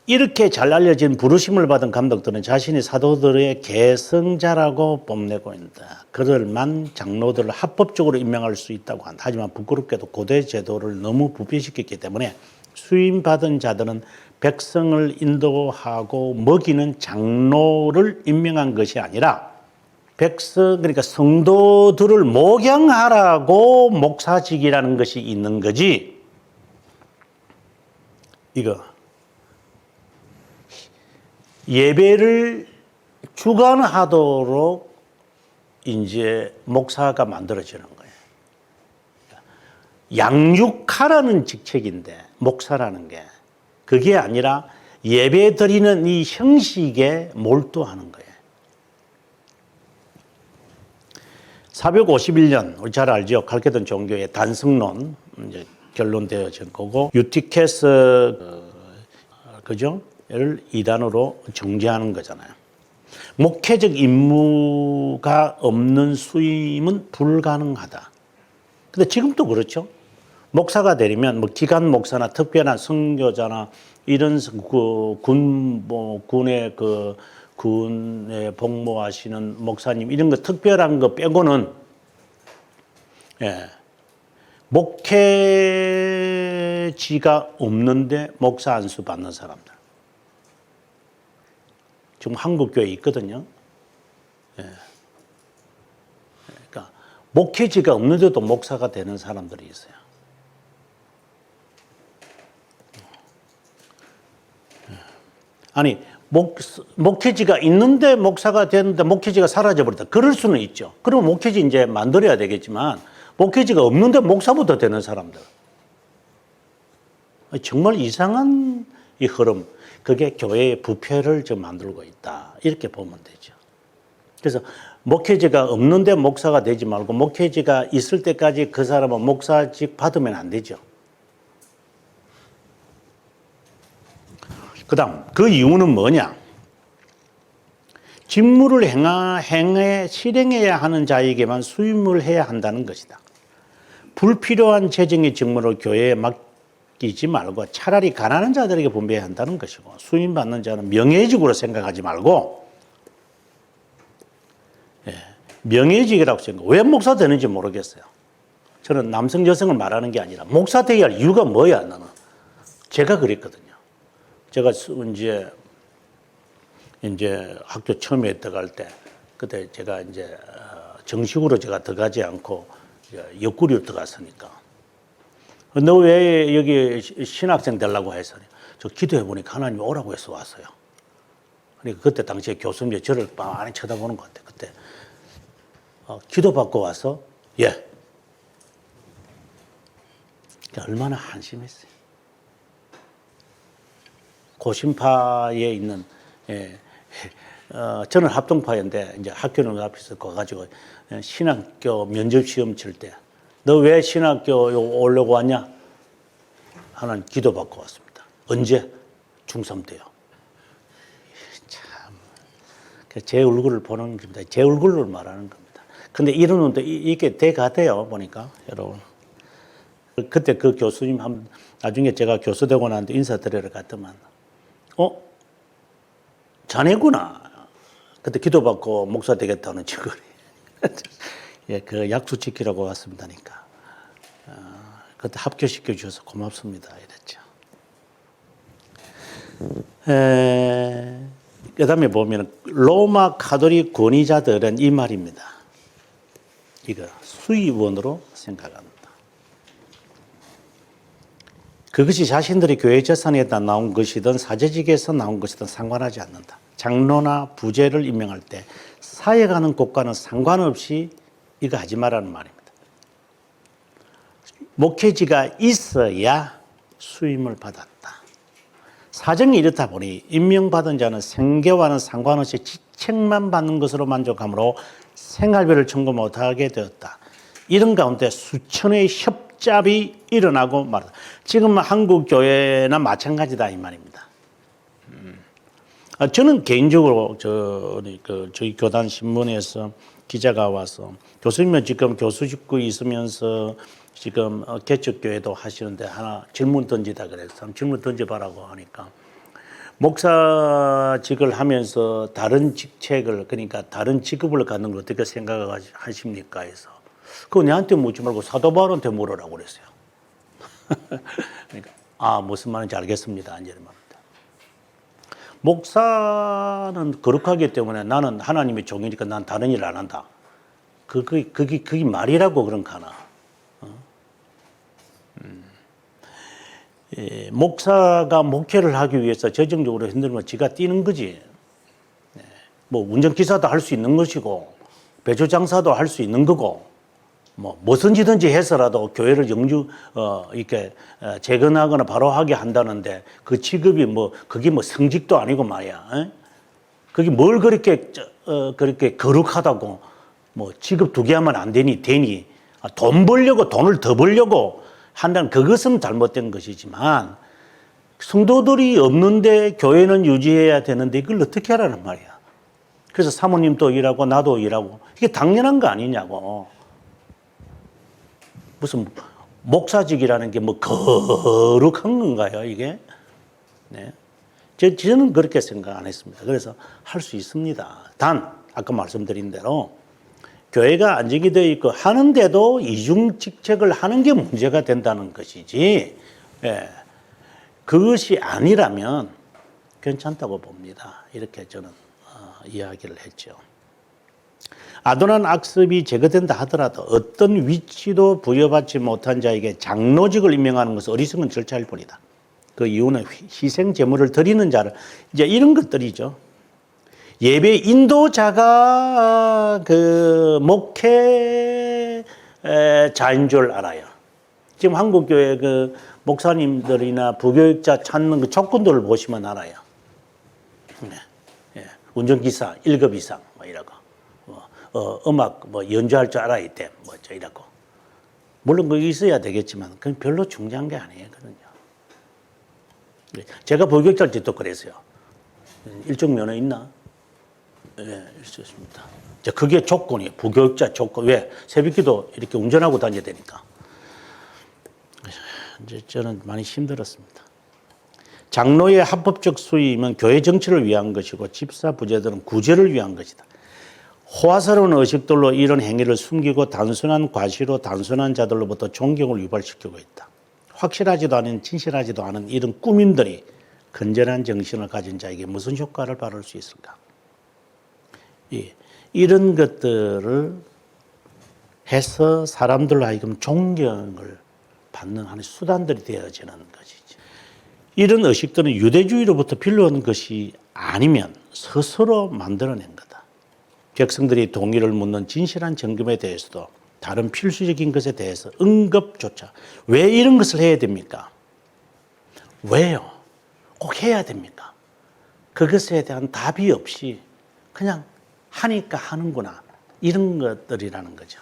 이렇게 잘 알려진 부르심을 받은 감독들은 자신이 사도들의 계승자라고 뽐내고 있다. 그들만 장로들을 합법적으로 임명할 수 있다고 한다. 하지만 부끄럽게도 고대 제도를 너무 부패시켰기 때문에 수임받은 자들은 백성을 인도하고 먹이는 장로를 임명한 것이 아니라 그러니까 성도들을 목양하라고 목사직이라는 것이 있는 거지. 이거 예배를 주관하도록 이제 목사가 만들어지는 거예요. 양육하라는 직책인데 목사라는 게 그게 아니라 예배 드리는 이 형식에 몰두하는 거예요. 451년 우리 잘 알죠. 칼케돈 종교의 단성론 이제 결론되어진 거고 유티케스 그죠? 를 이단으로 정죄하는 거잖아요. 목회적 임무가 없는 수임은 불가능하다. 근데 지금도 그렇죠. 목사가 되려면 뭐 기관 목사나 특별한 선교자나 이런 군에 군에 복무하시는 목사님 이런 거 특별한 거 빼고는 목회지가 없는데 목사 안수 받는 사람들. 지금 한국 교회에 있거든요. 그러니까 목회지가 없는데도 목사가 되는 사람들이 있어요. 아니 목회지가 있는데 목사가 되는데 목회지가 사라져버렸다. 그럴 수는 있죠. 그러면 목회지 이제 만들어야 되겠지만 목회지가 없는데 목사부터 되는 사람들. 정말 이상한 이 흐름. 그게 교회의 부패를 지금 만들고 있다. 이렇게 보면 되죠. 그래서 목회지가 없는데 목사가 되지 말고 목회지가 있을 때까지 그 사람은 목사직 받으면 안 되죠. 그 다음 그 이유는 뭐냐. 직무를 실행해야 하는 자에게만 수임을 해야 한다는 것이다. 불필요한 재정의 직무를 교회에 맡기지 말고 차라리 가난한 자들에게 분배해야 한다는 것이고 수임받는 자는 명예직으로 생각하지 말고 명예직이라고 생각해요. 왜 목사 되는지 모르겠어요. 저는 남성 여성을 말하는 게 아니라 목사 되어야 할 이유가 뭐야 나는. 제가 그랬거든요. 제가 이제 학교 처음에 들어갈 때 그때 제가 이제 정식으로 제가 들어가지 않고 옆구리로 들어갔으니까 너 왜 여기 신학생 되려고 해서 저 기도해 보니까 하나님이 오라고 해서 왔어요. 그러니까 그때 당시에 교수님이 저를 많이 쳐다보는 것 같아요. 그때 기도 받고 와서 얼마나 한심했어요. 고심파에 있는 저는 합동파인데 이제 학교는 앞에서 가가지고 신학교 면접 시험 칠 때 너 왜 신학교 오려고 왔냐? 하나는 기도 받고 왔습니다. 언제? 중3 때요. 참, 제 얼굴을 보는 겁니다. 제 얼굴을 말하는 겁니다. 근데 이런 데 이게 돼가대요 보니까 여러분. 그때 그 교수님 나중에 제가 교수 되고 나는데 인사드리러 갔더만 자네구나. 그때 기도받고 목사 되겠다는 증거리. 그 약속 지키라고 왔습니다니까. 그때 합격시켜 주셔서 고맙습니다. 이랬죠. 그 다음에 보면 로마 가톨릭 권위자들은 이 말입니다. 이거 수의원으로 생각합니다. 그것이 자신들의 교회 재산에다 나온 것이든 사제직에서 나온 것이든 상관하지 않는다. 장로나 부제를 임명할 때 사역하는 곳과는 상관없이 이거 하지 말라는 말입니다. 목회지가 있어야 수임을 받았다. 사정이 이렇다 보니 임명받은 자는 생계와는 상관없이 지책만 받는 것으로 만족하므로 생활비를 청구 못하게 되었다. 이런 가운데 수천의 협잡이 일어나고 말이다. 지금 한국 교회나 마찬가지다 이 말입니다. 저는 개인적으로 저희 교단 신문에서 기자가 와서 교수님은 지금 교수직구 있으면서 지금 개척교회도 하시는데 하나 질문 던지다 그래서 질문 던져봐라고 하니까 목사직을 하면서 다른 직책을 그러니까 다른 직업을 갖는 걸 어떻게 생각하십니까? 해서 그거 내한테 묻지 말고 사도 바울한테 물으라고 그랬어요. 그러니까 무슨 말인지 알겠습니다. 이제 말입니다. 목사는 거룩하기 때문에 나는 하나님의 종이니까 난 다른 일을 안 한다. 그게 말이라고 그런 가나. 목사가 목회를 하기 위해서 재정적으로 힘들면 지가 뛰는 거지. 뭐 운전기사도 할 수 있는 것이고 배추장사도 할 수 있는 거고 뭐 뭐든지 해서라도 교회를 이렇게 재건하거나 바로 하게 한다는데 그 직업이 그게 성직도 아니고 말이야. 그게 뭘 그렇게 거룩하다고 직업 두 개 하면 안 되니 돈 벌려고 돈을 더 벌려고 한다는 그것은 잘못된 것이지만 성도들이 없는데 교회는 유지해야 되는데 이걸 어떻게 하라는 말이야. 그래서 사모님도 일하고 나도 일하고 이게 당연한 거 아니냐고. 무슨 목사직이라는 게 거룩한 건가요, 이게? 네. 저는 그렇게 생각 안 했습니다. 그래서 할 수 있습니다. 단, 아까 말씀드린 대로 교회가 안정이 되어 있고 하는데도 이중 직책을 하는 게 문제가 된다는 것이지, 그것이 아니라면 괜찮다고 봅니다. 이렇게 저는 이야기를 했죠. 아도난 악습이 제거된다 하더라도 어떤 위치도 부여받지 못한 자에게 장로직을 임명하는 것은 어리석은 절차일 뿐이다. 그 이유는 희생 제물을 드리는 자를 이제 이런 것들이죠. 예배 인도자가 그 목회자인 줄 알아요. 지금 한국교회 그 목사님들이나 부교육자 찾는 그 조건들을 보시면 알아요. 운전기사 1급 이상 이라고. 음악 연주할 줄 알아야 돼. 이라고. 물론 그게 있어야 되겠지만 그건 별로 중요한 게 아니에요. 그는요. 제가 부교육자일 때도 그랬어요. 일정 면허 있나? 있었습니다. 그게 조건이에요. 부교육자 조건. 왜? 새벽기도 이렇게 운전하고 다녀야 되니까. 이제 저는 많이 힘들었습니다. 장로의 합법적 수임은 교회 정치를 위한 것이고 집사 부제들은 구제를 위한 것이다. 호화스러운 의식들로 이런 행위를 숨기고 단순한 과시로 단순한 자들로부터 존경을 유발시키고 있다. 확실하지도 않은 진실하지도 않은 이런 꾸밈들이 건전한 정신을 가진 자에게 무슨 효과를 발휘할 수 있을까? 이런 것들을 해서 사람들로 하여금 존경을 받는 하나의 수단들이 되어지는 것이지. 이런 의식들은 유대주의로부터 빌려온 것이 아니면 스스로 만들어낸 거다. 백성들이 동의를 묻는 진실한 점검에 대해서도 다른 필수적인 것에 대해서 응급조차 왜 이런 것을 해야 됩니까? 왜요? 꼭 해야 됩니까? 그것에 대한 답이 없이 그냥 하니까 하는구나 이런 것들이라는 거죠.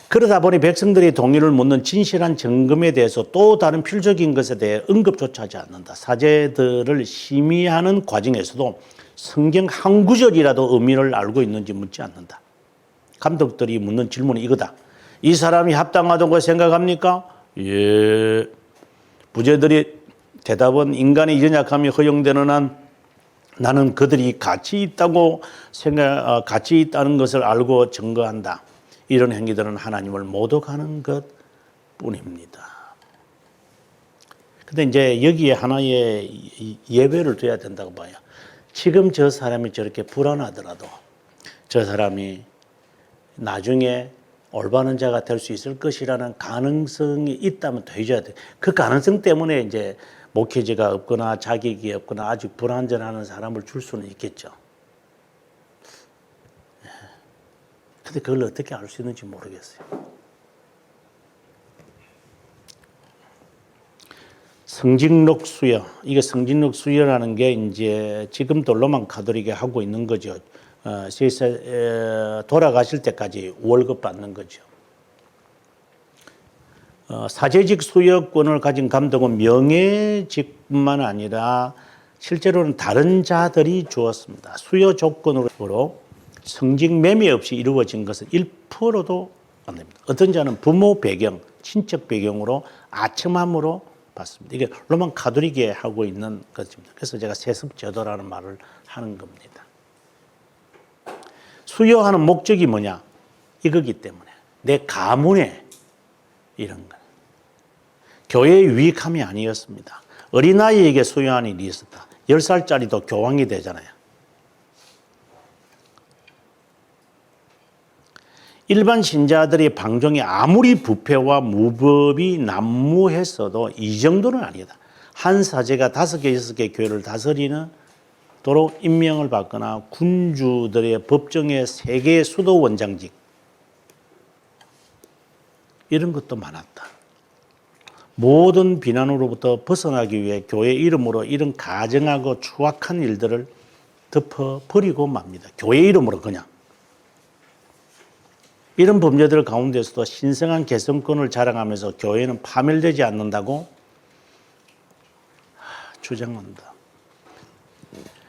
그러다 보니 백성들이 동의를 묻는 진실한 점검에 대해서 또 다른 필수적인 것에 대해 언급조차 하지 않는다. 사제들을 심의하는 과정에서도 성경 한 구절이라도 의미를 알고 있는지 묻지 않는다. 감독들이 묻는 질문이 이거다. 이 사람이 합당하다고 생각합니까? 예. 부제들이 대답은 인간의 연약함이 허용되는 한 나는 그들이 가치 있다는 것을 알고 증거한다. 이런 행위들은 하나님을 모독하는 것 뿐입니다. 근데 이제 여기에 하나의 예외를 둬야 된다고 봐요. 지금 저 사람이 저렇게 불안하더라도 저 사람이 나중에 올바른 자가 될 수 있을 것이라는 가능성이 있다면 더 해줘야 돼. 그 가능성 때문에 이제 목회지가 없거나 자격이 없거나 아직 불완전한 사람을 줄 수는 있겠죠. 근데 그걸 어떻게 알 수 있는지 모르겠어요. 성직록 수여. 이게 성직록 수여라는 게 이제 지금도 로만 가톨릭이 하고 있는 거죠. 돌아가실 때까지 월급 받는 거죠. 사제직 수여권을 가진 감독은 명예직뿐만 아니라 실제로는 다른 자들이 주었습니다. 수여 조건으로 성직 매매 없이 이루어진 것은 1%도 안 됩니다. 어떤 자는 부모 배경, 친척 배경으로 아첨함으로 받습니다. 이게 로만 가톨릭이 하고 있는 것입니다. 그래서 제가 세습 제도라는 말을 하는 겁니다. 수여하는 목적이 뭐냐? 이거기 때문에 내 가문에 이런 것. 교회의 유익함이 아니었습니다. 어린아이에게 수여하는 일이 있었다. 10살짜리도 교황이 되잖아요. 일반 신자들의 방종이 아무리 부패와 무법이 난무했어도 이 정도는 아니다. 한 사제가 5개, 6개 교회를 다스리는 도로 임명을 받거나 군주들의 법정의 세계 수도 원장직 이런 것도 많았다. 모든 비난으로부터 벗어나기 위해 교회 이름으로 이런 가증하고 추악한 일들을 덮어버리고 맙니다. 교회 이름으로 그냥. 이런 범죄들 가운데서도 신성한 개성권을 자랑하면서 교회는 파멸되지 않는다고 주장한다.